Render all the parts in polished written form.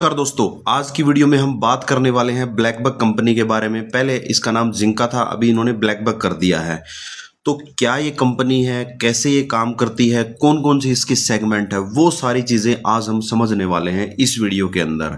नमस्कार दोस्तों, आज की वीडियो में हम बात करने वाले हैं ब्लैकबक कंपनी के बारे में। पहले इसका नाम जिंका था, अभी इन्होंने ब्लैकबक कर दिया है। तो क्या ये कंपनी है, कैसे ये काम करती है, कौन कौन सी इसकी सेगमेंट है, वो सारी चीज़ें आज हम समझने वाले हैं इस वीडियो के अंदर।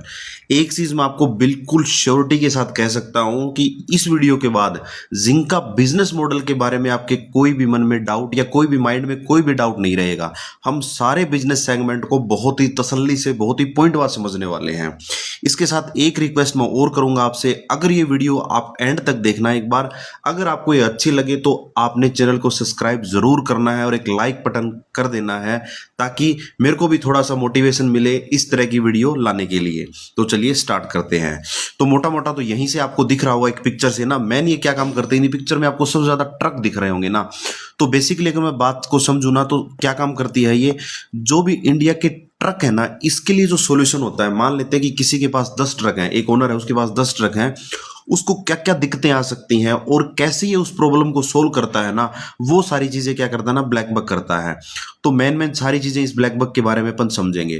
एक चीज़ मैं आपको बिल्कुल श्योरिटी के साथ कह सकता हूं कि इस वीडियो के बाद जिंका बिजनेस मॉडल के बारे में आपके कोई भी मन में डाउट या कोई भी माइंड में कोई भी डाउट नहीं रहेगा। हम सारे बिजनेस सेगमेंट को बहुत ही तसल्ली से, बहुत ही पॉइंट वार समझने वाले हैं। इसके साथ एक रिक्वेस्ट मैं और करूंगा आपसे, अगर ये वीडियो आप एंड तक देखना एक बार, अगर आपको ये अच्छी लगे तो आपने चैनल को सब्सक्राइब जरूर करना है और एक लाइक बटन कर देना है, ताकि मेरे को भी थोड़ा सा मोटिवेशन मिले इस तरह की वीडियो लाने के लिए। तो चलिए स्टार्ट करते हैं। तो मोटा मोटा तो यहीं से आपको दिख रहा होगा एक पिक्चर से ना, मैन ये क्या काम करते हैं। पिक्चर में आपको सबसे ज्यादा ट्रक दिख रहे होंगे ना। तो बेसिकली अगर मैं बात को समझू ना, तो क्या काम करती है ये, जो भी इंडिया के ट्रक है ना, इसके लिए जो सॉल्यूशन होता है, मान लेते हैं कि किसी के पास 10 ट्रक हैं, एक ओनर है उसके पास 10 ट्रक हैं, उसको क्या क्या दिक्कतें आ सकती हैं और कैसे ये उस प्रॉब्लम को सोल्व करता है ना, वो सारी चीजें क्या करता है ना, ब्लैकबक करता है। तो मेन सारी चीजें इस ब्लैकबक के बारे में अपन समझेंगे।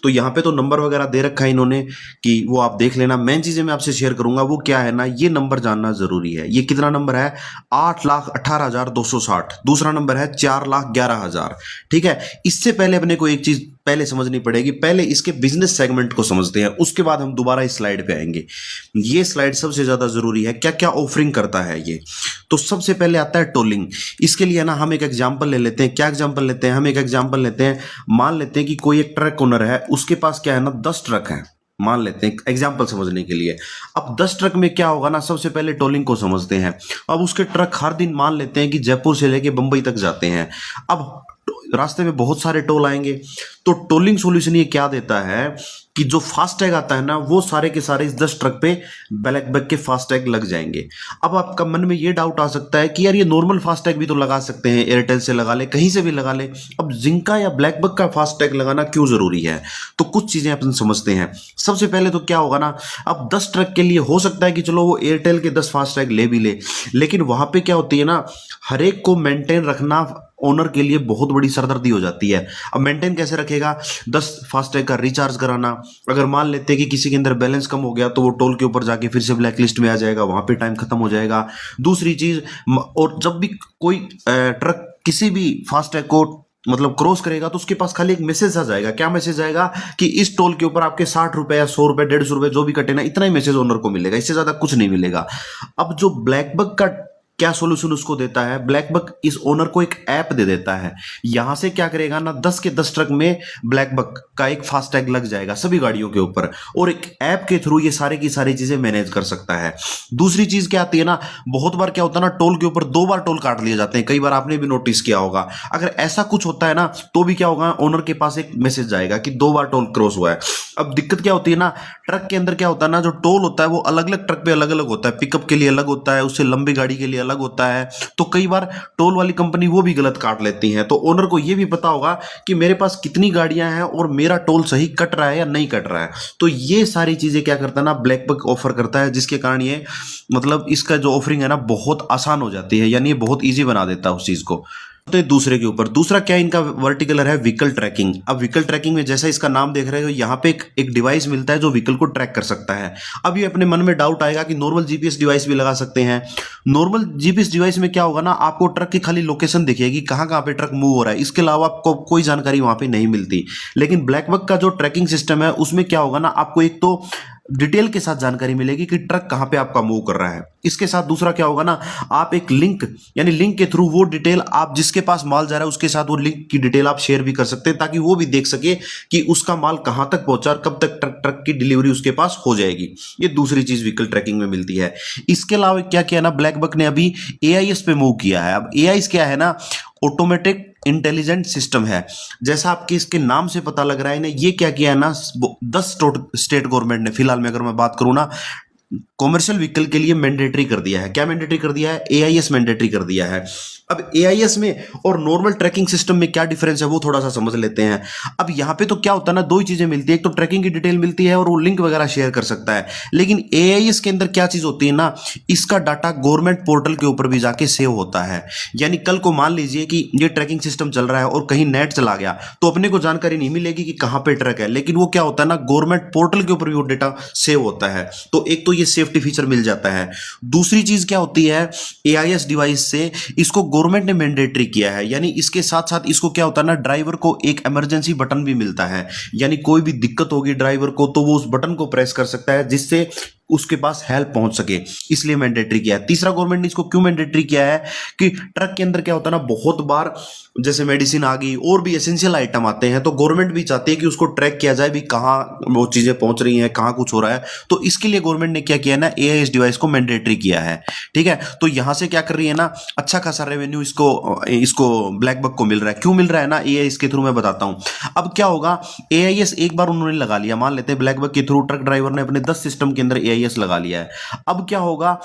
तो यहाँ पे तो नंबर वगैरह दे रखा है इन्होंने कि वो आप देख लेना। मेन चीजें मैं आपसे शेयर करूंगा वो क्या है ना, ये नंबर जानना जरूरी है। ये कितना नंबर है? 8,18,260। दूसरा नंबर है 4,11,000। ठीक है, इससे पहले अपने को एक चीज पहले समझनी पड़ेगी। पहले इसके बिजनेस सेगमेंट को समझते हैं, उसके बाद हम दोबारा इस स्लाइड पे आएंगे। ये स्लाइड सबसे ज्यादा जरूरी है, क्या क्या ऑफरिंग करता है ये। तो सबसे पहले आता है टोलिंग। इसके लिए ना हम एक एग्जांपल ले लेते हैं। क्या एग्जांपल लेते हैं? हम एक एग्जांपल लेते हैं, मान लेते हैं कि कोई एक ट्रक ओनर है, उसके पास क्या है ना, 10 ट्रक हैं। मान लेते हैं एग्जाम्पल समझने के लिए। अब 10 ट्रक में क्या होगा ना, सबसे पहले टोलिंग को समझते हैं। अब उसके ट्रक हर दिन मान लेते हैं कि जयपुर से लेके बंबई तक जाते हैं। अब रास्ते में बहुत सारे टोल आएंगे, तो टोलिंग सॉल्यूशन ये क्या देता है कि जो फास्टैग आता है ना, वो सारे के सारे इस 10 ट्रक पे ब्लैकबक के फास्टैग लग जाएंगे। अब आपका मन में ये डाउट आ सकता है कि यार ये नॉर्मल फास्टैग भी तो लगा सकते हैं, एयरटेल से लगा ले, कहीं से भी लगा ले, अब जिंका या ब्लैकबक का फास्टैग लगाना क्यों जरूरी है? तो कुछ चीजें अपन समझते हैं। सबसे पहले तो क्या होगा ना, अब 10 ट्रक के लिए हो सकता है कि चलो वो एयरटेल के 10 फास्टैग ले भी ले, लेकिन वहां पे क्या होती है ना, हर एक को मेंटेन रखना ओनर के लिए बहुत बड़ी सरदर्दी हो जाती है। अब मेंटेन कैसे रखेगा? 10 फास्टैग का रिचार्ज कराना। अगर मान लेते हैं कि किसी के अंदर बैलेंस कम हो गया, तो वो टोल के ऊपर जाके फिर से ब्लैक लिस्ट में आ जाएगा, वहां पे टाइम खत्म हो जाएगा। दूसरी चीज, और जब भी कोई ट्रक किसी भी फास्टैग को मतलब क्रॉस करेगा, तो उसके पास खाली एक मैसेज आ जाएगा। क्या मैसेज आएगा? कि इस टोल के ऊपर आपके 60 रुपए या 100 रुपए, 150 रुपए जो भी कटे ना, इतना ही मैसेज ओनर को मिलेगा, इससे ज्यादा कुछ नहीं मिलेगा। अब जो ब्लैकबक का क्या सॉल्यूशन उसको देता है, ब्लैकबक इस ओनर को एक ऐप दे देता है। यहां से क्या करेगा ना, 10 के 10 ट्रक में ब्लैकबक का एक फास्टैग लग जाएगा सभी गाड़ियों के ऊपर, और एक ऐप के थ्रू ये सारे की सारी चीजें मैनेज कर सकता है। दूसरी चीज क्या आती है ना, बहुत बार क्या होता है ना, टोल के ऊपर 2 बार टोल काट लिए जाते हैं, कई बार आपने भी नोटिस किया होगा। अगर ऐसा कुछ होता है ना, तो भी क्या होगा, ओनर के पास एक मैसेज जाएगा कि 2 बार टोल क्रॉस हुआ है। अब दिक्कत क्या होती है ना, ट्रक के अंदर क्या होता है ना, जो टोल होता है वो अलग अलग ट्रक पे अलग अलग होता है। पिकअप के लिए अलग होता है, उससे लंबी गाड़ी के लिए अलग होता है। तो कई बार टोल वाली कंपनी वो भी गलत काट लेती है। तो ओनर को ये भी पता होगा कि मेरे पास कितनी गाड़ियां हैं और मेरा टोल सही कट रहा है या नहीं कट रहा है। तो ये सारी चीजें क्या करता है ना, ब्लैकबक ऑफर करता है, जिसके कारण ये मतलब इसका जो ऑफरिंग है ना, बहुत आसान हो जाती है, यानी ये बहुत ईजी बना देता है उस चीज को। तो दूसरे के ऊपर दूसरा क्या इनका वर्टिकुलर है, व्हीकल ट्रैकिंग। अब व्हीकल ट्रैकिंग में जैसा इसका नाम देख रहे हो, यहाँ पे एक डिवाइस मिलता है जो व्हीकल को ट्रैक कर सकता है। अब ये अपने मन में डाउट आएगा कि नॉर्मल जीपीएस डिवाइस भी लगा सकते हैं। नॉर्मल जीपीएस डिवाइस में क्या होगा ना, आपको ट्रक की खाली लोकेशन दिखेगी, कहाँ कहाँ पे ट्रक मूव हो रहा है, इसके अलावा आपको कोई जानकारी वहां पे नहीं मिलती। लेकिन ब्लैकबक का जो ट्रैकिंग सिस्टम है, उसमें क्या होगा ना, आपको एक तो डिटेल के साथ जानकारी मिलेगी कि ट्रक कहां पे आपका मूव कर रहा है। इसके साथ दूसरा क्या होगा ना, आप एक लिंक, यानी लिंक के थ्रू वो डिटेल, आप जिसके पास माल जा रहा है उसके साथ वो लिंक की डिटेल आप शेयर भी कर सकते हैं, ताकि वो भी देख सके कि उसका माल कहां तक पहुंचा और कब तक ट्रक की डिलीवरी उसके पास हो जाएगी। ये दूसरी चीज व्हीकल ट्रैकिंग में मिलती है। इसके अलावा क्या किया ना, ब्लैकबक ने अभी एआईएस पे मूव किया है। अब एआईएस क्या है ना, ऑटोमेटिक इंटेलिजेंट सिस्टम है। जैसा आपके इसके नाम से पता लग रहा है ना, ये क्या किया है ना, 10 स्टेट गवर्नमेंट ने, फिलहाल में अगर मैं बात करूं ना, कॉमर्शियल व्हीकल के लिए मैंडेटरी कर दिया है। क्या मैंडेटरी कर दिया है? एआईएस मैंडेटरी कर दिया है। अब एआईएस में और नॉर्मल ट्रैकिंग सिस्टम में क्या डिफरेंस है वो थोड़ा सा समझ लेते हैं। अब यहाँ पे तो क्या होता है ना, दो ही चीजें मिलती है, एक तो ट्रैकिंग की डिटेल मिलती है और वो लिंक वगैरह शेयर कर सकता है। लेकिन एआईएस के अंदर क्या चीज होती है ना, इसका डाटा गवर्नमेंट पोर्टल के ऊपर भी जाके सेव होता है। यानी कल को मान लीजिए कि ये ट्रैकिंग सिस्टम चल रहा है और कहीं नेट चला गया तो अपने को जानकारी नहीं मिलेगी कि कहाँ पे ट्रैक है, लेकिन वो क्या होता है ना, गवर्नमेंट पोर्टल के ऊपर भी वो डेटा सेव होता है। तो एक तो ये सेफ्टी फीचर मिल जाता है। दूसरी चीज क्या होती है, एआईएस डिवाइस से इसको गवर्नमेंट ने मैंडेटरी किया है, यानी इसके साथ साथ इसको क्या होता है ना, ड्राइवर को एक इमरजेंसी बटन भी मिलता है। यानी कोई भी दिक्कत होगी ड्राइवर को तो वो उस बटन को प्रेस कर सकता है जिससे उसके पास हेल्प पहुंच सके, इसलिए मैंडेटरी किया है। तीसरा, गवर्नमेंट ने इसको क्यों मैंडेटरी किया है कि ट्रक के अंदर क्या होता है ना, बहुत बार जैसे मेडिसिन आ गई और भी एसेंशियल आइटम आते हैं तो गवर्नमेंट भी चाहती है कि उसको ट्रैक किया जाए भी कहाँ वो चीजें पहुंच रही हैं, कहाँ कुछ हो रहा है। तो इसके लिए गवर्नमेंट ने क्या किया ना, एआईएस डिवाइस को मैंडेटरी किया है। ठीक है, तो यहां से क्या कर रही है ना, अच्छा खासा रेवेन्यू इसको ब्लैक बक को मिल रहा है। क्यों मिल रहा है ना, एआईएस के थ्रू मैं बताता हूं। अब क्या होगा, एआईएस एक बार उन्होंने लगा लिया, मान लेते हैं ब्लैक बक के थ्रू ट्रक ड्राइवर ने अपने 10 सिस्टम के अंदर एआईएस लगा लिया है। अब क्या होगा,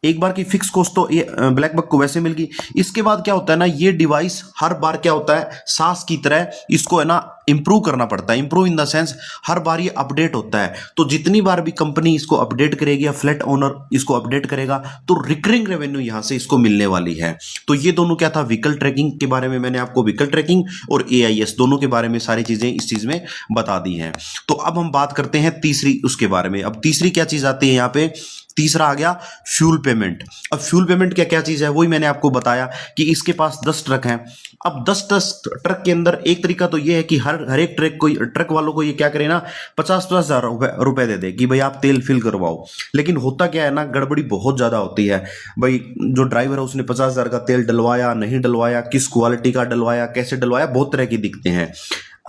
एक बार की फिक्स कॉस्ट तो ये ब्लैक बक को वैसे मिल गई। इसके बाद क्या होता है ना, ये डिवाइस हर बार क्या होता है, सास की तरह इसको है ना इंप्रूव करना पड़ता है। इंप्रूव इन द सेंस हर बार ये अपडेट होता है। तो जितनी बार भी कंपनी इसको अपडेट करेगी या फ्लैट ओनर इसको अपडेट करेगा तो रिकरिंग रेवेन्यू यहां से इसको मिलने वाली है। तो ये दोनों क्या था, व्हीकल ट्रैकिंग के बारे में मैंने आपको व्हीकल ट्रैकिंग और एआईएस दोनों के बारे में सारी चीजें इस चीज में बता दी हैं। तो अब हम बात करते हैं तीसरी उसके बारे में। अब तीसरी क्या चीज आती है यहाँ पे, तीसरा आ गया फ्यूल पेमेंट। अब फ्यूल पेमेंट क्या क्या चीज है वही मैंने आपको बताया कि इसके पास 10 ट्रक हैं। अब 10 ट्रक के अंदर एक तरीका तो ये है कि हर एक ट्रक वालों को ये क्या करे ना, 50-50 हजार रुपए दे दे कि भाई आप तेल फिल करवाओ। लेकिन होता क्या है ना, गड़बड़ी बहुत ज्यादा होती है। भाई जो ड्राइवर है उसने 50,000 का तेल डलवाया, नहीं डलवाया, किस क्वालिटी का डलवाया, कैसे डलवाया, बहुत तरह की दिखते हैं।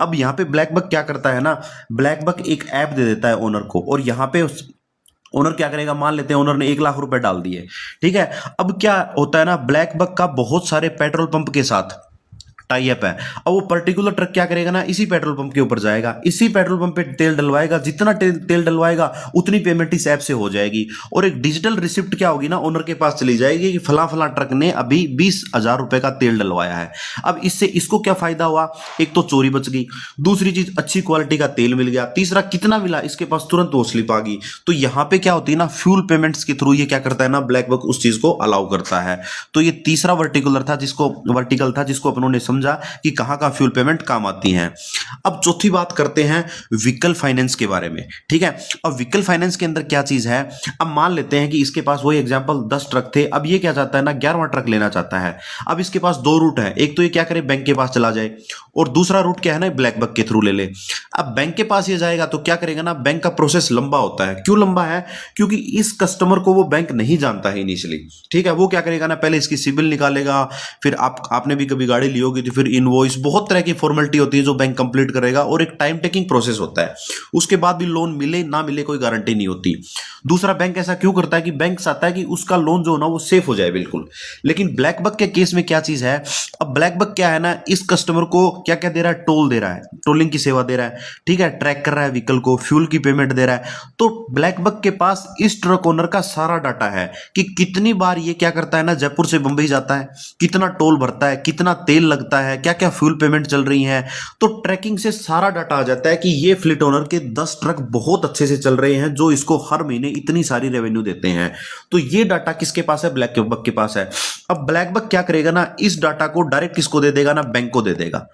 अब यहाँ पे ब्लैक बक क्या करता है ना, ब्लैक बक एक ऐप दे देता है ओनर को और यहाँ पे ओनर क्या करेगा, मान लेते हैं ओनर ने 1 लाख रुपए डाल दिए। ठीक है, अब क्या होता है ना, ब्लैक बक का बहुत सारे पेट्रोल पंप के साथ टाई अप है। अब वो पर्टिकुलर ट्रक क्या करेगा ना, इसी पेट्रोल पंप के ऊपर जाएगा, इसी पेट्रोल पंप पे तेल डलवाएगा, जितना तेल डलवाएगा उतनी पेमेंट इस ऐप से हो जाएगी और एक डिजिटल रिसिप्ट क्या होगी ना, ओनर के पास चली जाएगी कि फला फला ट्रक ने अभी 20,000 रुपए का तेल डलवाया है। अब इससे इसको क्या फायदा हुआ, एक तो चोरी बच गई, दूसरी चीज अच्छी क्वालिटी का तेल मिल गया, तीसरा कितना मिला इसके पास तुरंत वो स्लिप आ गई। तो यहां पे क्या होती है ना, फ्यूल पेमेंट्स के थ्रू ये क्या करता है ना, ब्लैक बक उस चीज को अलाउ करता है। तो ये तीसरा वर्टिकल था जिसको अपनों ने समझा कि कहां का फ्यूल पेमेंट काम आती है। अब चौथी बात करते हैं व्हीकल फाइनेंस के बारे में। ठीक है, अब व्हीकल फाइनेंस के अंदर क्या चीज है, अब मान लेते हैं कि इसके पास वही एग्जांपल 10 ट्रक थे। अब ये क्या चाहता है ना, 11वां ट्रक लेना चाहता है। अब इसके पास 2 रूट है, एक तो ये क्या करे, बैंक के पास चला जाए और दूसरा रूट क्या है ना, ब्लैक बक के थ्रू ले ले। अब बैंक के पास ये जाएगा तो क्या करेगा ना, बैंक का प्रोसेस लंबा होता है। क्यों लंबा है, क्योंकि इस कस्टमर को वो बैंक नहीं जानता है इनिशियली। ठीक है, वो क्या करेगा ना, पहले इसकी सिबिल निकालेगा, फिर आपने भी कभी गाड़ी ली होगी तो फिर इनवॉइस, बहुत तरह की फॉर्मेलिटी होती है जो बैंक कंप्लीट करेगा और एक टाइम टेकिंग प्रोसेस होता है। उसके बाद भी लोन मिले ना मिले कोई गारंटी नहीं होती। दूसरा, बैंक ऐसा क्यों करता है कि बैंक चाहता है कि उसका लोन जो ना वो सेफ हो जाए बिल्कुल। लेकिन ब्लैक बक के केस में क्या चीज है, अब ब्लैक बक क्या है ना, इस कस्टमर को क्या क्या दे रहा है, टोल दे रहा है, टोलिंग की सेवा दे रहा है। ठीक है, ट्रैक कर रहा है व्हीकल को, फ्यूल की पेमेंट दे रहा है। तो ब्लैक बक के पास इस ट्रक ओनर का सारा डाटा है कि कितनी बार ये क्या करता है ना, जयपुर से बंबई जाता है, कितना टोल भरता है, कितना तेल लगता है, क्या क्या फ्यूल पेमेंट चल रही है। तो ट्रैकिंग से सारा डाटा आ जाता है कि ये फ्लीट ओनर के 10 ट्रक बहुत अच्छे से चल रहे हैं जो इसको हर महीने इतनी सारी रेवेन्यू देते हैं। तो ये डाटा किसके पास है, ब्लैक बक के पास है। अब ब्लैक बक क्या करेगा ना, इस डाटा को डायरेक्ट किसको दे देगा ना, बैंक को दे देगा।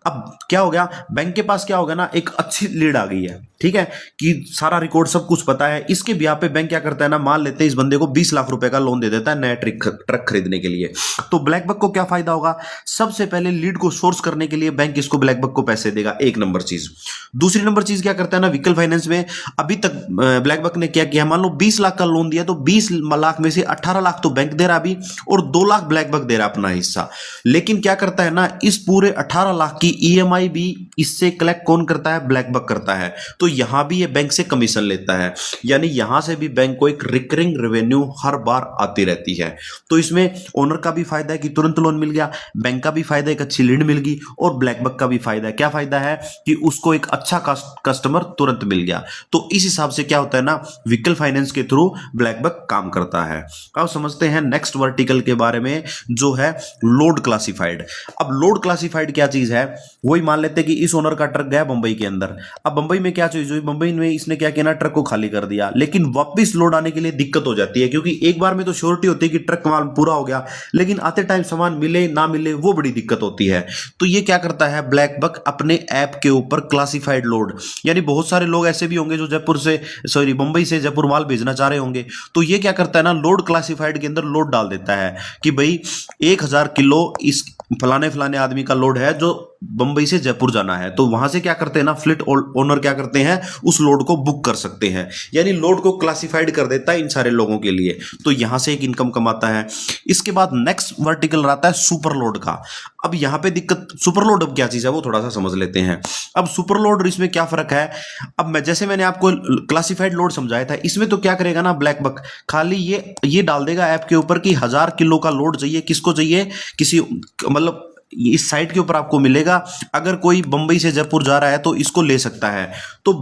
अब क्या हो गया, बैंक के पास क्या होगा ना, एक अच्छी लीड आ गई है। ठीक है, कि सारा रिकॉर्ड सब कुछ पता है। इसके ब्याह पे बैंक क्या करता है ना, मान लेते हैं इस बंदे को 20 लाख रुपए का लोन दे देता है नया ट्रक खरीदने के लिए। तो ब्लैक बक को क्या फायदा होगा, सबसे पहले लीड को सोर्स करने के लिए बैंक इसको ब्लैक बक को पैसे देगा, एक नंबर चीज। दूसरी नंबर चीज क्या करता है ना, व्हीकल फाइनेंस में अभी तक ब्लैक बक ने क्या किया, मान लो 20 लाख का लोन दिया तो 20 लाख में से 18 लाख तो बैंक दे रहा अभी और 2 लाख ब्लैक बक दे रहा अपना हिस्सा। लेकिन क्या करता है ना, इस पूरे 18 लाख की ईएमआई भी इससे कलेक्ट कौन करता है, ब्लैक बक करता है। तो यहां भी ये बैंक से कमीशन लेता है, यानी यहां से भी बैंक को एक रिकरिंग रेवेन्यू हर बार आती रहती है। तो इसमें ओनर का भी फायदा है कि तुरंत लोन मिल गया, बैंक का भी फायदा है एक अच्छी लीड मिल गई और ब्लैक बक का भी फायदा है। क्या फायदा है कि उसको एक अच्छा कस्टमर तुरंत मिल गया। तो इस हिसाब से क्या होता है ना, व्हीकल फाइनेंस के थ्रू ब्लैक बक काम करता है। अब समझते हैं नेक्स्ट वर्टिकल के बारे में, जो है लोड क्लासिफाइड। अब लोड क्लासिफाइड क्या चीज है, वही मान लेते हैं कि इस ओनर का ट्रक गया बंबई के अंदर। अब बंबई में क्या चीज हुई, बंबई में इसने क्या किया ना, ट्रक को खाली कर दिया, लेकिन वापस लोड आने के लिए दिक्कत हो जाती है, क्योंकि एक बार में तो श्योरिटी होती है कि ट्रक माल पूरा हो गया, लेकिन आते टाइम सामान मिले ना मिले वो बड़ी दिक्कत होती है। तो ये क्या करता है ब्लैक बक अपने ऐप के ऊपर क्लासिफाइड लोड, यानी बहुत सारे लोग ऐसे भी होंगे जो बंबई से जयपुर माल भेजना चाह रहे होंगे, तो ये क्या करता है ना, लोड क्लासिफाइड के अंदर लोड डाल देता है कि भाई 1000 किलो इस फलाने फलाने आदमी का लोड है जो बंबई से जयपुर जाना है। तो वहां से क्या करते हैं ना, फ्लीट ओनर क्या करते हैं, उस लोड को बुक कर सकते हैं, यानी लोड को क्लासिफाइड कर देता है इन सारे लोगों के लिए। तो यहां से एक इनकम कमाता है। इसके बाद नेक्स्ट वर्टिकल आता है सुपर लोड का। अब यहां पे दिक्कत, सुपर लोड अब क्या चीज है वो थोड़ा सा समझ लेते हैं। अब सुपर लोड और इसमें क्या फर्क है, अब मैंने आपको क्लासिफाइड लोड समझाया था, इसमें तो क्या करेगा ना ब्लैक बक, खाली ये डाल देगा ऐप के ऊपर कि 1000 किलो का लोड चाहिए, किसको चाहिए, किसी मतलब इस साइट के ऊपर आपको मिलेगा, अगर कोई बंबई से जयपुर जा रहा है तो इसको ले सकता है। तो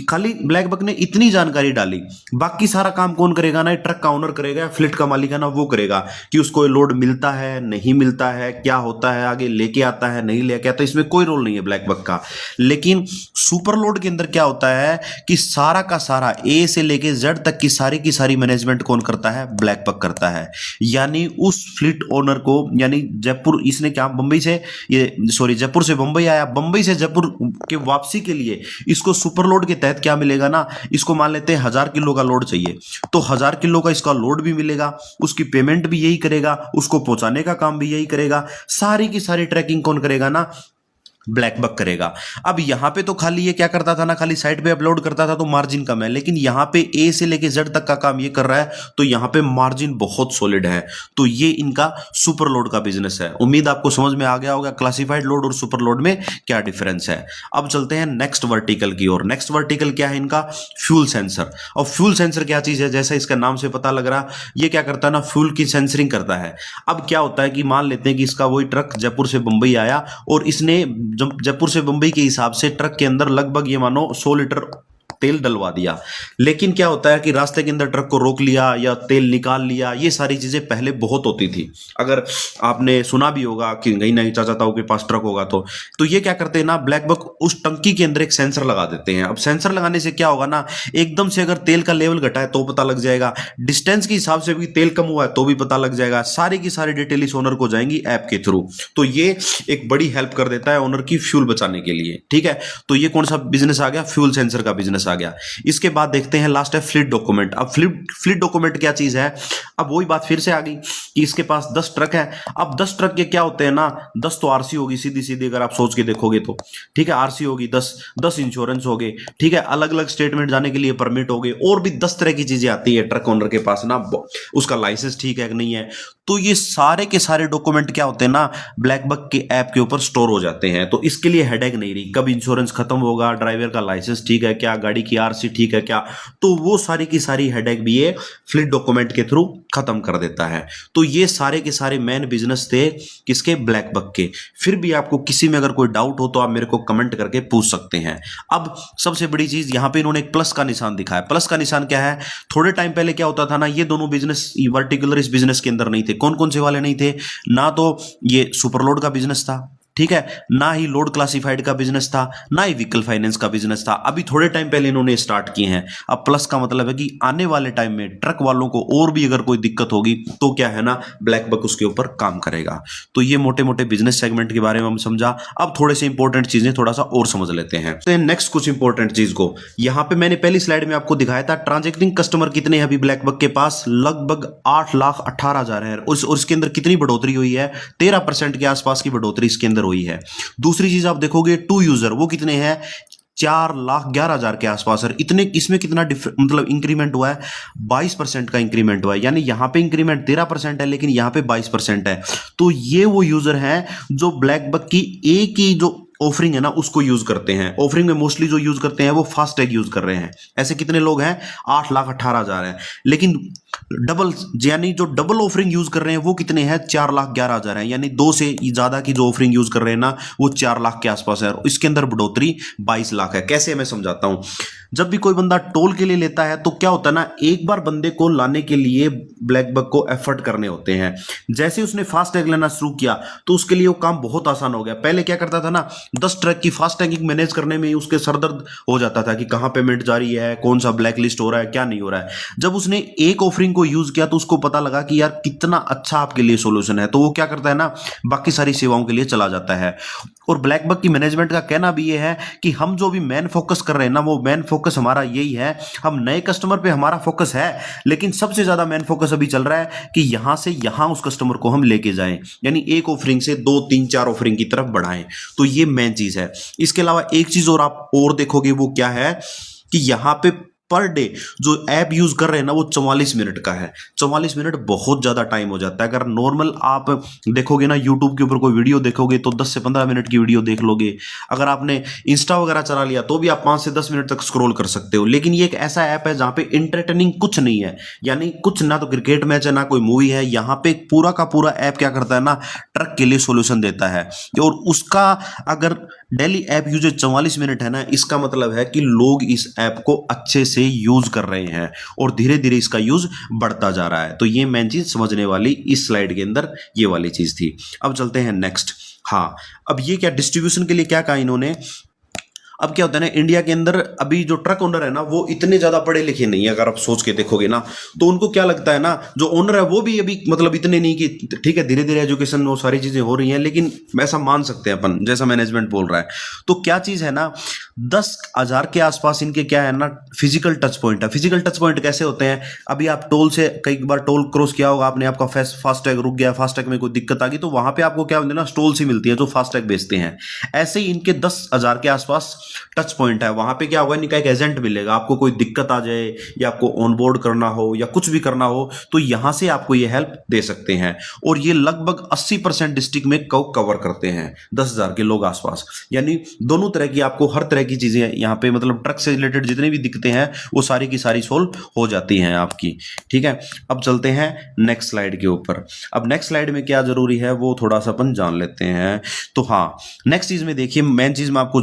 खाली ब्लैक बक ने इतनी जानकारी डाली, बाकी सारा काम कौन करेगा ना, ट्रक का ओनर करेगा, फ्लीट का मालिक है ना वो करेगा, कि उसको लोड मिलता है नहीं मिलता है, क्या होता है, आगे लेके आता है नहीं लेके आता, इसमें कोई रोल नहीं है ब्लैक बक का। लेकिन सुपर लोड के अंदर क्या होता है कि सारा का सारा ए से लेके जेड तक की सारी मैनेजमेंट कौन करता है, ब्लैक बक करता है। यानी उस फ्लीट ओनर को, यानी जयपुर, इसने क्या जयपुर से बंबई आया, बंबई से जयपुर के वापसी के लिए इसको सुपर लोड के तहत क्या मिलेगा ना, इसको मान लेते हैं 1000 किलो का लोड चाहिए, तो 1000 किलो का इसका लोड भी मिलेगा, उसकी पेमेंट भी यही करेगा, उसको पहुंचाने का काम भी यही करेगा, सारी की सारी ट्रैकिंग कौन करेगा ना, ब्लैक बक करेगा। अब यहां पे तो खाली ये क्या करता था ना, खाली साइट पे अपलोड करता था तो मार्जिन कम है, लेकिन यहां पे ए से लेके जेड तक का काम ये कर रहा है, तो यहां पे मार्जिन बहुत सॉलिड है। तो ये इनका सुपर लोड का बिजनेस है। उम्मीद आपको समझ में आ गया होगा क्लासिफाइड लोड और सुपर लोड में क्या डिफरेंस है। अब चलते हैं नेक्स्ट वर्टिकल की ओर। नेक्स्ट वर्टिकल क्या है इनका, फ्यूल सेंसर। और फ्यूल सेंसर क्या चीज है, जैसा इसका नाम से पता लग रहा, ये क्या करता है ना, फ्यूल की सेंसरिंग करता है। अब क्या होता है कि मान लेते हैं कि इसका वही ट्रक जयपुर से बंबई आया और इसने जयपुर से बंबई के हिसाब से ट्रक के अंदर लगभग ये मानो 100 लीटर तेल डलवा दिया, लेकिन क्या होता है कि रास्ते के अंदर ट्रक को रोक लिया या तेल निकाल लिया, ये सारी चीजें पहले बहुत होती थी। अगर आपने सुना भी होगा कि कहीं नहीं चाचा ताऊ के पास ट्रक होगा तो ये क्या करते हैं ना, ब्लैक बक उस टंकी के अंदर एक सेंसर लगा देते हैं। अब सेंसर लगाने से क्या होगा ना, एकदम से अगर तेल का लेवल घटा है तो पता लग जाएगा, डिस्टेंस के हिसाब से भी तेल कम हुआ है तो भी पता लग जाएगा, सारी की सारी डिटेल इस ओनर को जाएंगी ऐप के थ्रू। तो ये एक बड़ी हेल्प कर देता है ओनर की फ्यूल बचाने के लिए। ठीक है, तो ये कौन सा बिजनेस आ गया, फ्यूल सेंसर का बिजनेस आ गया। इसके बाद देखते हैं लास्ट है फ्लीट डॉक्यूमेंट। अब फ्लीट डॉक्यूमेंट क्या चीज है, अब वही बात फिर से आ गई कि इसके पास 10 ट्रक है। अब 10 ट्रक के क्या होते हैं ना, 10 तो आरसी होगी सीधी सीधी अगर आप सोच के देखोगे तो, ठीक है, आरसी होगी, 10 इंश्योरेंस हो गए, ठीक है, अलग अलग स्टेटमेंट जाने के लिए परमिट हो गए, और भी 10 तरह की चीजें आती है ट्रक ओनर के पास ना, उसका लाइसेंस ठीक है कि नहीं है। तो ये सारे के सारे डॉक्यूमेंट क्या होते हैं ना, ब्लैक बक के ऐप के ऊपर स्टोर हो जाते हैं। तो इसके लिए हेडेक नहीं रही, कब इंश्योरेंस खत्म होगा, ड्राइवर का लाइसेंस ठीक है क्या, गाड़ी की आरसी ठीक है क्या, तो वो सारी की सारी हेडेक भी ये फ्लीट डॉक्यूमेंट के थ्रू खत्म कर देता है। तो ये सारे के सारे मेन बिजनेस थे किसके, ब्लैक बक के। फिर भी आपको किसी में अगर कोई डाउट हो तो आप मेरे को कमेंट करके पूछ सकते हैं। अब सबसे बड़ी चीज यहां पे इन्होंने एक प्लस का निशान दिखाया। प्लस का निशान क्या है, थोड़े टाइम पहले क्या होता था ना, ये दोनों बिजनेस वर्टिकुलर इस बिजनेस के अंदर नहीं थे। कौन कौन से वाले नहीं थे ना, तो ये सुपरलोड का बिजनेस था, ठीक है, ना ही लोड क्लासिफाइड का बिजनेस था, ना ही व्हीकल फाइनेंस का बिजनेस था। अभी थोड़े टाइम पहले इन्होंने स्टार्ट किए हैं। अब प्लस का मतलब है कि आने वाले टाइम में ट्रक वालों को और भी अगर कोई दिक्कत होगी तो क्या है ना, ब्लैक बक उसके ऊपर काम करेगा। तो ये मोटे मोटे बिजनेस सेगमेंट के बारे में हम समझा। अब थोड़े से इंपॉर्टेंट चीजें थोड़ा सा और समझ लेते हैं। तो नेक्स्ट कुछ इंपॉर्टेंट चीज को, यहां पे मैंने पहली स्लाइड में आपको दिखाया था ट्रांजैक्टिंग कस्टमर कितने हैं अभी ब्लैक बक के पास, लगभग 8,18,000 है। और इसके अंदर कितनी बढ़ोतरी हुई है, 13% के आसपास की बढ़ोतरी इसके अंदर हुई है। दूसरी चीज आप देखोगे टू यूजर, वो कितने हैं, 4,11,000 के आसपास है। इतने इसमें कितना मतलब इंक्रीमेंट हुआ है, 22% का इंक्रीमेंट हुआ है। यानी यहां पे इंक्रीमेंट 13% है, लेकिन यहां पे 22% है। तो ये वो यूजर हैं जो ब्लैक बक की एक ही जो ऑफरिंग है ना उसको यूज करते हैं। ऑफरिंग में मोस्टली जो यूज करते हैं वो फास्टैग यूज कर रहे हैं। ऐसे कितने लोग हैं, 8,18,000 है। लेकिन डबल, यानी जो डबल ऑफरिंग यूज कर रहे हैं वो कितने हैं, 4,11,000 है, यानी 2 से ज्यादा की जो ऑफरिंग यूज कर रहे हैं ना वो 4 लाख के आसपास है। इसके अंदर बढ़ोतरी 22 लाख है। कैसे, मैं समझाता हूं। जब भी कोई बंदा टोल के लिए लेता है तो क्या होता है ना, एक बार बंदे को लाने के लिए ब्लैक बक को एफर्ट करने होते हैं। जैसे उसने फास्ट टैग लेना शुरू किया तो उसके लिए वो काम बहुत आसान हो गया। पहले क्या करता था ना, 10 ट्रक की फास्ट टैगिंग मैनेज करने में ही उसके सरदर्द हो जाता था कि कहां पेमेंट जारी है, कौन सा ब्लैक लिस्ट हो रहा है, क्या नहीं हो रहा है। जब उसने एक ऑफरिंग को यूज किया तो उसको पता लगा कि यार कितना अच्छा आपके लिए सॉल्यूशन है, तो वो क्या करता है ना, बाकी सारी सेवाओं के लिए चला जाता है। और ब्लैक बक की मैनेजमेंट का कहना भी ये है कि हम जो भी मेन फोकस कर रहे हैं ना, वो मेन फोकस हमारा यही है, हम नए कस्टमर पे हमारा फोकस है, लेकिन सबसे ज्यादा मेन फोकस अभी चल रहा है कि यहां से यहां उस कस्टमर को हम लेके जाएं, यानी एक ऑफरिंग से 2, 3, 4 ऑफरिंग की तरफ बढ़ाएं। तो ये मेन चीज है। इसके अलावा एक चीज और आप और देखोगे, वो क्या है कि यहां पे पर डे जो ऐप यूज कर रहे हैं ना वो 44 मिनट का है। 44 मिनट बहुत ज्यादा टाइम हो जाता है। अगर नॉर्मल आप देखोगे ना, यूट्यूब के ऊपर कोई वीडियो देखोगे तो 10 से 15 मिनट की वीडियो देख लोगे। अगर आपने इंस्टा वगैरह चला लिया तो भी आप 5 से 10 मिनट तक स्क्रॉल कर सकते हो। लेकिन ये एक ऐसा ऐप है जहां पे इंटरटेनिंग कुछ नहीं है, यानी कुछ ना तो क्रिकेट मैच है ना कोई मूवी है। यहाँ पे पूरा का पूरा ऐप क्या करता है ना, ट्रक के लिए सोल्यूशन देता है। और उसका अगर डेली ऐप यूजेज 44 मिनट है ना, इसका मतलब है कि लोग इस ऐप को अच्छे से यूज कर रहे हैं और धीरे धीरे इसका यूज बढ़ता जा रहा है। तो ये मेन चीज समझने वाली इस स्लाइड के अंदर ये वाली चीज थी। अब चलते हैं नेक्स्ट। हाँ, अब ये क्या डिस्ट्रीब्यूशन के लिए क्या कहा इन्होंने। अब क्या होता है ना, इंडिया के अंदर अभी जो ट्रक ओनर है ना वो इतने ज्यादा पढ़े लिखे नहीं है। अगर आप सोच के देखोगे ना तो उनको क्या लगता है ना, जो ओनर है वो भी अभी मतलब इतने नहीं कि ठीक है धीरे धीरे एजुकेशन वो सारी चीजें हो रही हैं, लेकिन ऐसा मान सकते हैं अपन जैसा मैनेजमेंट बोल रहा है। तो क्या चीज है ना, 10,000 के आसपास इनके क्या है ना, फिजिकल टच पॉइंट है। फिजिकल टच पॉइंट कैसे होते हैं, अभी आप टोल से कई बार टोल क्रॉस किया होगा आपने, आपका फास्टैग रुक गया, फास्टैग में कोई दिक्कत आ गई तो वहां पे आपको क्या होता है ना, स्टॉल सी मिलती है जो फास्टैग बेचते हैं। ऐसे ही इनके 10,000 के आसपास टच पॉइंट है। वहां पे क्या होगा, इनका एक एजेंट मिलेगा। आपको कोई दिक्कत आ जाए या आपको ऑनबोर्ड करना हो या कुछ भी करना हो तो यहां से आपको ये हेल्प दे सकते हैं। और ये लगभग 80% डिस्ट्रिक्ट में कवर करते हैं, 10,000 के लोग आसपास। यानी दोनों तरह की आपको हर तरह की चीजें यहाँ पे मतलब ट्रक से रिलेटेड जितनी भी दिक्कतें हैं वो सारी की सारी सोल्व हो जाती हैं आपकी। ठीक है, अब चलते हैं नेक्स्ट स्लाइड के ऊपर। अब नेक्स्ट स्लाइड में क्या जरूरी है वो थोड़ा सा अपन जान लेते हैं। तो हाँ, नेक्स्ट चीज में देखिए, मेन चीज मैं आपको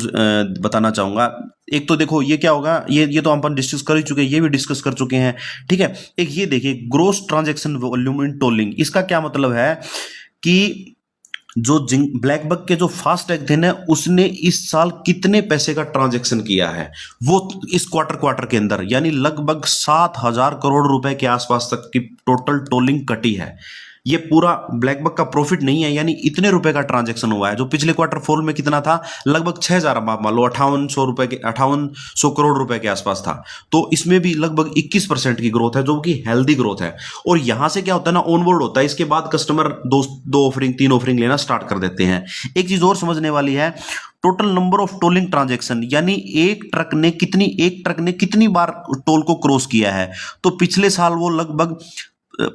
बताना चाहूंगा। एक तो देखो ये क्या होगा, ये तो अपन डिस्कस कर ही चुके हैं, ये भी डिस्कस कर चुके हैं। ठीक है, एक ये देखिए gross transaction volume in tolling. इसका क्या मतलब है कि जो ब्लैक बक के जो फास्ट टैग थे ना, उसने इस साल कितने पैसे का ट्रांजैक्शन किया है वो इस क्वार्टर के अंदर, यानी लगभग 7,000 करोड़ रुपए के आसपास तक की टोटल टोलिंग कटी है। ये पूरा ब्लैक बक का प्रॉफिट नहीं है, यानी इतने रुपए का ट्रांजैक्शन हुआ है। जो पिछले क्वार्टर 4 में कितना था, लगभग 6,000, मान लो 5800 रुपए के 5800 करोड़ रुपए के आसपास था। तो इसमें भी लगभग 21% की ग्रोथ है, जो कि हेल्दी ग्रोथ है। और यहां से क्या होता है ना, ऑनबोर्ड होता है, इसके बाद कस्टमर दो ऑफरिंग 3 ऑफरिंग लेना स्टार्ट कर देते हैं। एक चीज और समझने वाली है, total number of tolling transaction, यानी एक ट्रक ने कितनी बार टोल को क्रॉस किया है। तो पिछले साल वो लगभग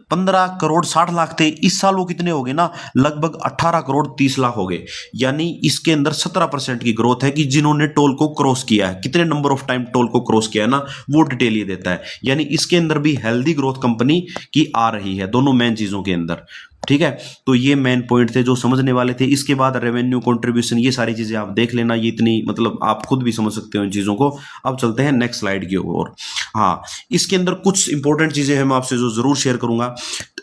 15 करोड़ 60 लाख थे, इस साल वो कितने हो गए ना, लगभग 18 करोड़ 30 लाख हो गए। यानी इसके अंदर 17% की ग्रोथ है कि जिन्होंने टोल को क्रॉस किया है, कितने नंबर ऑफ टाइम टोल को क्रॉस किया है ना, वो डिटेल ये देता है। यानी इसके अंदर भी हेल्दी ग्रोथ कंपनी की आ रही है, दोनों मेन चीजों के अंदर। ठीक है, तो ये मेन पॉइंट थे जो समझने वाले थे। इसके बाद रेवेन्यू कंट्रीब्यूशन, ये सारी चीजें आप देख लेना, ये इतनी मतलब आप खुद भी समझ सकते हो इन चीजों को। अब चलते हैं नेक्स्ट स्लाइड की ओर। हाँ, इसके अंदर कुछ इंपॉर्टेंट चीजें हैं मैं आपसे जो जरूर शेयर करूंगा।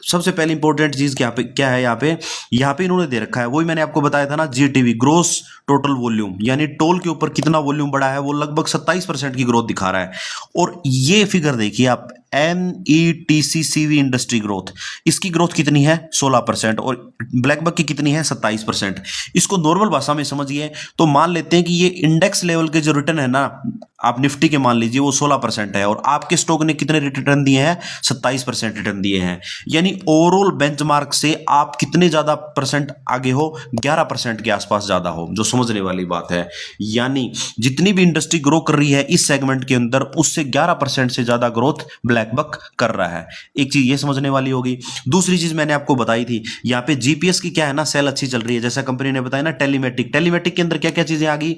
सबसे पहले इंपॉर्टेंट चीज क्या है, यहाँ पे इन्होंने दे रखा है, वही मैंने आपको बताया था ना, जीटीवी ग्रोस टोटल वॉल्यूम, यानी टोल के ऊपर कितना वॉल्यूम बढ़ा है, वो लगभग 27% की ग्रोथ दिखा रहा है। और ये फिगर देखिए आप, NETCCV इंडस्ट्री ग्रोथ, इसकी ग्रोथ कितनी है 16% और ब्लैक बक की कितनी है 27%। इसको नॉर्मल भाषा में समझिए तो मान लेते हैं कि ये इंडेक्स लेवल के जो रिटर्न है ना, आप निफ्टी के मान लीजिए वो 16% है और आपके स्टॉक ने कितने रिटर्न दिए हैं, 27% रिटर्न दिए हैं। यानी ओवरऑल बेंचमार्क से आप कितने ज्यादा परसेंट आगे हो, 11% के आसपास ज्यादा हो, जो समझने वाली बात है। यानी जितनी भी इंडस्ट्री ग्रो कर रही है इस सेगमेंट के अंदर, उससे 11% से ज्यादा ग्रोथ ब्लैक बक कर रहा है। एक चीज ये समझने वाली होगी। दूसरी चीज मैंने आपको बताई थी, यहाँ पे जीपीएस की क्या है ना, सेल अच्छी चल रही है, जैसा कंपनी ने बताया ना। टेलीमेटिक के अंदर क्या क्या चीजें आ गई,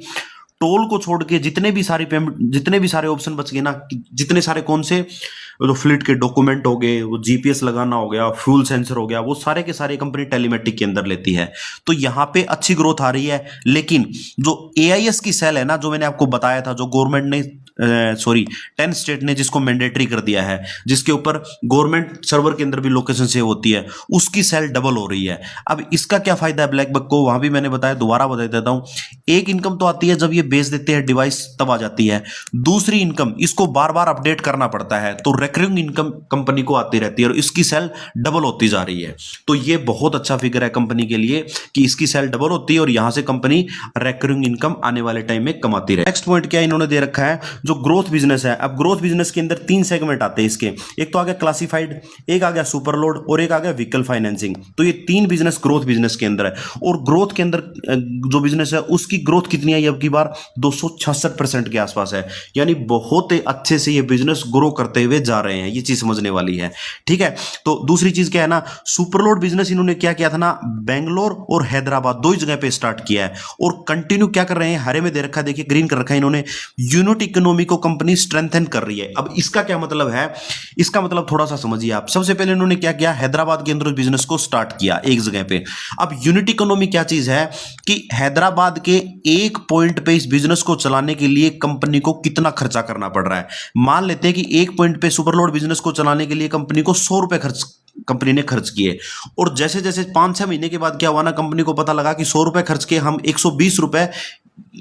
टोल को छोड़ के जितने भी सारे ऑप्शन बच गए ना, जितने सारे कौन से, जो फ्लीट के डॉक्यूमेंट हो गए, वो जीपीएस लगाना हो गया, फ्यूल सेंसर हो गया, वो सारे के सारे कंपनी टेलीमेटिक के अंदर लेती है। तो यहाँ पे अच्छी ग्रोथ आ रही है। लेकिन जो एआईएस की सेल है ना, जो मैंने आपको बताया था, जो गवर्नमेंट ने 10 स्टेट ने जिसको मैंडेटरी कर दिया है, जिसके ऊपर गवर्नमेंट सर्वर के अंदर भी लोकेशन सेव होती है, उसकी सेल डबल हो रही है। अब इसका क्या फायदा है ब्लैक बक को, वहां भी मैंने बताया, दोबारा बता देता हूं। एक इनकम तो आती है जब ये बेच देते हैं डिवाइस, तब आ जाती है। दूसरी इनकम, इसको बार बार अपडेट करना पड़ता है, तो रिकरिंग इनकम कंपनी को आती रहती है और इसकी सेल डबल होती जा रही है। तो ये बहुत अच्छा फिगर है कंपनी के लिए कि इसकी सेल डबल होती है और यहां से कंपनी रिकरिंग इनकम आने वाले टाइम में कमाती रहे। नेक्स्ट पॉइंट क्या इन्होंने दे रखा है, जो ग्रोथ बिजनेस है। अब ग्रोथ बिजनेस के अंदर 3 सेगमेंट आते हैं इसके, एक तो आ गया क्लासिफाइड, एक आ गया सुपरलोड और एक आ गया व्हीकल फाइनेंसिंग। तो ये 3 बिजनेस ग्रोथ बिजनेस के अंदर है। और ग्रोथ के अंदर जो बिजनेस है उसकी ग्रोथ कितनी है अब की बार, 266% के आसपास है। यानी बहुत अच्छे से ये बिजनेस ग्रो करते हुए जा रहे हैं, ये चीज समझने वाली है। ठीक है, तो दूसरी चीज क्या है ना, सुपरलोड बिजनेस इन्होंने क्या किया था ना, बेंगलोर और हैदराबाद 2 ही जगह पे स्टार्ट किया है और कंटिन्यू क्या कर रहे हैं, हरे में दे रखा है, देखिए ग्रीन कर रखा है इन्होंने, यूनिट इकोनॉमी को कंपनी स्ट्रेंथन कर रही है। अब इसका क्या मतलब है, इसका मतलब थोड़ा सा समझिए आप। सबसे पहले इन्होंने क्या किया, हैदराबाद के अंदर बिजनेस को स्टार्ट किया एक जगह पे। अब यूनिट इकोनॉमी क्या चीज है कि हैदराबाद के एक पॉइंट पे इस बिजनेस को चलाने के लिए कंपनी को कितना खर्चा करना पड़ रहा है। मान लेते हैं कि एक पॉइंट पे सुपरलोड बिजनेस को चलाने के लिए कंपनी को 100 रुपए कंपनी ने खर्च किए, और जैसे जैसे 5-6 महीने के बाद क्या हुआ ना, कंपनी को पता लगा कि 100 रुपए खर्च के हम 120 रुपए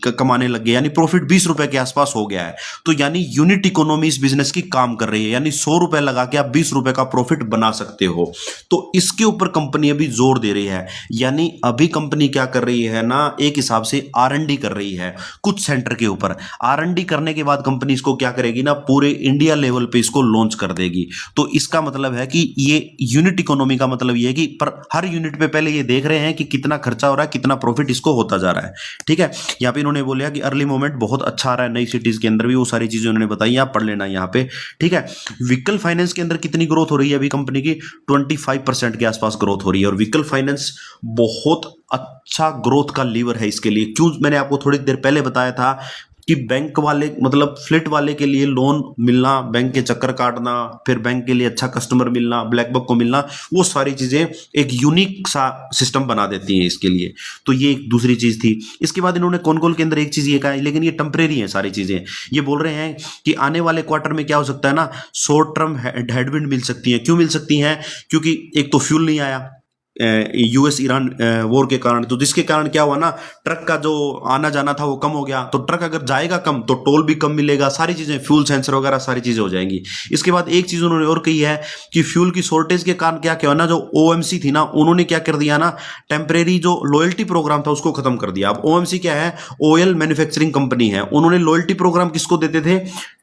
कमाने लग गए, यानी प्रॉफिट 20 रुपए के आसपास हो गया है। तो यानी यूनिट इकोनॉमी इस बिजनेस की काम कर रही है, यानी 100 रुपए लगा के आप 20 रुपए का प्रॉफिट बना सकते हो। तो इसके ऊपर कंपनी अभी जोर दे रही है। यानी अभी कंपनी क्या कर रही है ना, एक हिसाब से R&D कर रही है कुछ सेंटर के ऊपर। R&D करने के बाद कंपनी इसको क्या करेगी ना, पूरे इंडिया लेवल पे इसको लॉन्च कर देगी। तो इसका मतलब है कि ये यूनिट इकोनॉमी का मतलब ये है कि पर हर यूनिट पे पहले ये देख रहे हैं कि कितना खर्चा हो रहा है, कितना प्रॉफिट इसको होता जा रहा है। ठीक है, यहाँ पे इन्होंने बोला कि अर्ली मोमेंट बहुत अच्छा आ रहा है, नई सिटीज के अंदर भी वो सारी चीजें उन्होंने बताई, आप पढ़ लेना यहाँ पे। ठीक है, व्हीकल फाइनेंस के अंदर कितनी ग्रोथ हो रही है अभी कंपनी की, 25% के आसपास ग्रोथ हो रही है। और व्हीकल फाइनेंस बहुत अच्छा ग्रोथ का लीवर है इसके लिए। क्यों, मैंने आपको थोड़ी देर पहले बताया था कि बैंक वाले मतलब फ्लिट वाले के लिए लोन मिलना, बैंक के चक्कर काटना, फिर बैंक के लिए अच्छा कस्टमर मिलना, ब्लैक बक को मिलना, वो सारी चीजें एक यूनिक सा सिस्टम बना देती हैं इसके लिए। तो ये एक दूसरी चीज थी। इसके बाद इन्होंने कॉल के अंदर एक चीज ये कहा है, लेकिन ये टेम्परेरी है सारी चीजें। ये बोल रहे हैं कि आने वाले क्वार्टर में क्या हो सकता है ना, शॉर्ट टर्म हेडविंड मिल सकती है। क्यों मिल सकती हैं, क्योंकि एक तो फ्यूल नहीं आया यूएस ईरान वॉर के कारण, तो जिसके कारण क्या हुआ ना, ट्रक का जो आना जाना था वो कम हो गया। तो ट्रक अगर जाएगा कम तो टोल भी कम मिलेगा, सारी चीजें, फ्यूल सेंसर वगैरह सारी चीजें हो जाएंगी। इसके बाद एक चीज उन्होंने और कही है कि फ्यूल की शॉर्टेज के कारण क्या क्या ना, जो ओएमसी थी ना, उन्होंने क्या कर दिया ना, टेम्परेरी जो लॉयल्टी प्रोग्राम था उसको खत्म कर दिया। अब ओएमसी क्या है, ऑयल मैन्युफैक्चरिंग कंपनी है। उन्होंने लॉयल्टी प्रोग्राम किसको देते थे,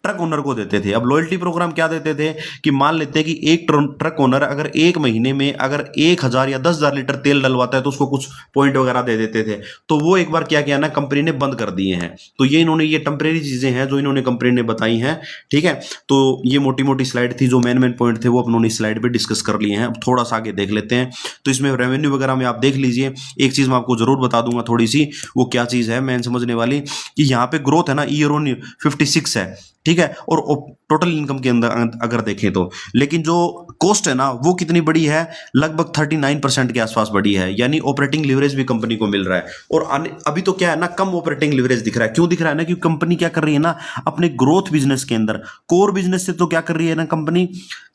ट्रक ओनर को देते थे। अब लॉयल्टी प्रोग्राम क्या देते थे कि मान लेते हैं कि एक ट्रक ओनर अगर एक महीने में अगर 1000 या 10,000 लीटर तेल डलवाता है तो उसको कुछ पॉइंट वगैरह दे देते थे। तो वो एक बार क्या किया ना, कंपनी ने बंद कर दिए हैं। तो ये इन्होंने, ये टेम्परेरी चीजें हैं जो इन्होंने कंपनी ने बताई हैं। ठीक है, तो ये मोटी मोटी स्लाइड थी, जो मेन पॉइंट थे वो अपनों स्लाइड पे डिस्कस कर लिए हैं। अब थोड़ा सा आगे देख लेते हैं। तो इसमें रेवेन्यू वगैरह में आप देख लीजिए। एक चीज मैं आपको जरूर बता दूंगा थोड़ी सी, वो क्या चीज है मेन समझने वाली, कि यहाँ पे ग्रोथ है ना ईयर ऑन 56 है। ठीक है, और टोटल इनकम के अंदर अगर देखें तो, लेकिन जो कॉस्ट है ना वो कितनी बड़ी है, लगभग 39% के आसपास बड़ी है। यानी ऑपरेटिंग लिवरेज भी कंपनी को मिल रहा है। और अभी तो क्या है ना, कम ऑपरेटिंग लिवरेज दिख रहा है। क्यों दिख रहा है ना, क्योंकि कंपनी क्या कर रही है ना, अपने ग्रोथ बिजनेस के अंदर, कोर बिजनेस से तो क्या कर रही है ना, कंपनी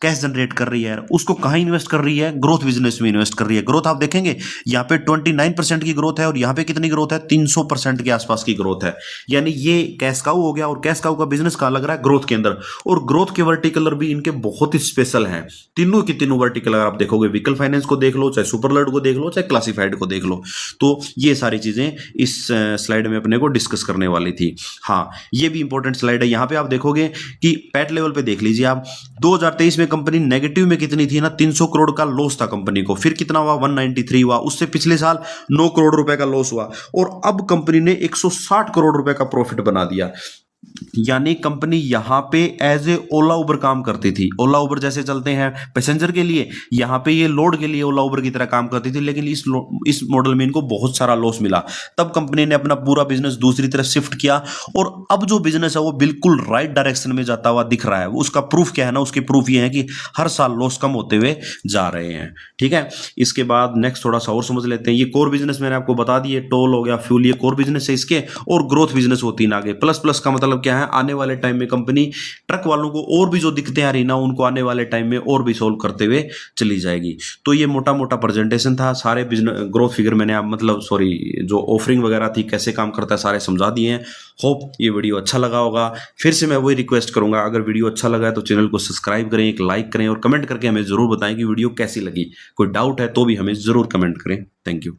कैश जनरेट कर रही है, उसको कहाँ इन्वेस्ट कर रही है, ग्रोथ बिजनेस में इन्वेस्ट कर रही है। ग्रोथ आप देखेंगे यहाँ पे 29% की ग्रोथ है, और यहाँ पे कितनी ग्रोथ है, 300% के आसपास की ग्रोथ है। यानी ये कैश काउ हो गया, और कैश काउ का बिजनेस कहाँ लग रहा है, ग्रोथ के अंदर। और ग्रोथ के वर्टिकलर भी इनके बहुत ही स्पेशल हैं, तीनों की तीनों वर्टिकल अगर आप देखोगे, व्हीकल फाइनेंस को देख लो, चाहे सुपरलोड को देख लो, चाहे क्लासिफाइड को देख लो। तो ये सारी चीजें इस स्लाइड में अपने को डिस्कस करने वाली थी। हाँ, ये भी इंपॉर्टेंट स्लाइड है। यहाँ पे आप देखोगे कि पैट लेवल पे देख लीजिए आप, 2023 में कंपनी नेगेटिव में कितनी थी ना, 300 करोड़ का लॉस था कंपनी को। फिर कितना हुआ, 193 हुआ। उससे पिछले साल 9 करोड़ रुपए का लॉस हुआ, और अब कंपनी ने 160 करोड़ रुपए का प्रॉफिट बना दिया। यानी कंपनी यहाँ पे एज ए ओला उबर काम करती थी। ओला उबर जैसे चलते हैं पैसेंजर के लिए, यहाँ पे ये लोड के लिए ओला उबर की तरह काम करती थी, लेकिन इस मॉडल में इनको बहुत सारा लॉस मिला। तब कंपनी ने अपना पूरा बिजनेस दूसरी तरफ शिफ्ट किया और अब जो बिजनेस है वो बिल्कुल राइट डायरेक्शन में जाता हुआ दिख रहा है। उसका प्रूफ क्या है ना, उसकी प्रूफ ये है कि हर साल लॉस कम होते हुए जा रहे हैं। ठीक है, इसके बाद नेक्स्ट थोड़ा सा और समझ लेते हैं। ये कोर बिजनेस मैंने आपको बता दिए, टोल हो गया, फ्यूल, ये कोर बिजनेस है इसके, और ग्रोथ बिजनेस होती है आगे। प्लस प्लस का मतलब क्या है, आने वाले टाइम में कंपनी ट्रक वालों को और भी जो दिक्कतें आ रही ना, उनको आने वाले टाइम में और भी सोल्व करते हुए चली जाएगी। तो ये मोटा मोटा प्रेजेंटेशन था, सारे बिजनेस ग्रोथ फिगर मैंने जो ऑफरिंग वगैरह थी, कैसे काम करता है, सारे समझा दिए हैं। होप ये वीडियो अच्छा लगा होगा। फिर से मैं वही रिक्वेस्ट करूंगा, अगर वीडियो अच्छा लगा है तो चैनल को सब्सक्राइब करें, एक लाइक करें और कमेंट करके हमें जरूर बताएं कि वीडियो कैसी लगी। कोई डाउट है तो भी हमें जरूर कमेंट करें। Thank you.